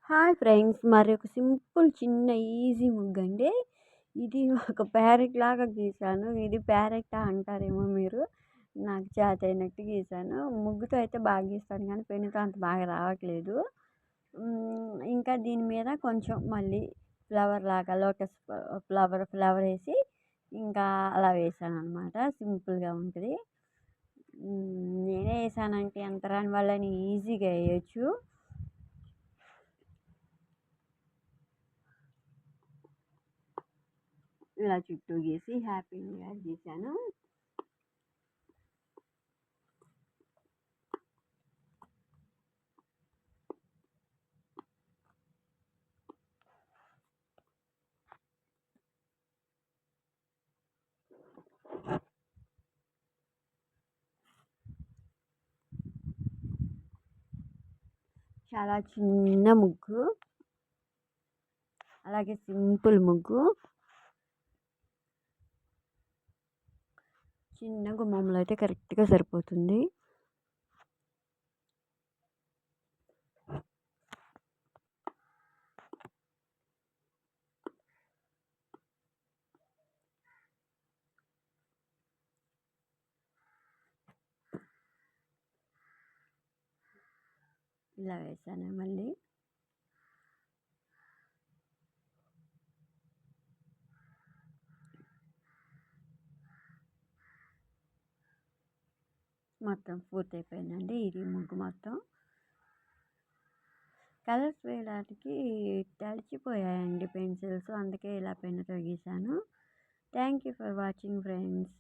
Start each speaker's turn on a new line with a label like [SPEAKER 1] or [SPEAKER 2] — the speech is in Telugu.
[SPEAKER 1] హాయ్ ఫ్రెండ్స్, మరి ఒక సింపుల్ చిన్న ఈజీ ముగ్గండి. ఇది ఒక ప్యారెట్ లాగా గీసాను. ఇది ప్యారెట్టా అంటారేమో మీరు. నాకు చేతైనట్టు గీసాను. ముగ్గుతో అయితే బాగా గీస్తాను కానీ పెన్నుతో అంత బాగా రావట్లేదు. ఇంకా దీని మీద కొంచెం మళ్ళీ ఫ్లవర్ లాగా లోటస్ ఫ్లవర్ వేసి ఇంకా అలా వేసాను అనమాట. సింపుల్గా ఉంటుంది. నేనే వేసానంటే ఎంత రాని వాళ్ళని ఈజీగా వేయచ్చు. ఇలా చుట్టూ గీసి హ్యాపీ న్యూ ఇయర్ గీసాను. చాలా చిన్న ముగ్గు, అలాగే సింపుల్ ముగ్గు. చిన్న గుమ్మంలో అయితే కరెక్ట్గా సరిపోతుంది. ఇలా వేసాను మళ్ళీ. మొత్తం పూర్తయిపోయిందండి ఇది ముగ్గు మొత్తం. కలర్స్ వేయడానికి తడిచిపోయాయండి పెన్సిల్స్, అందుకే ఇలా పెన్నుతో గీసాను. Thank you for watching friends.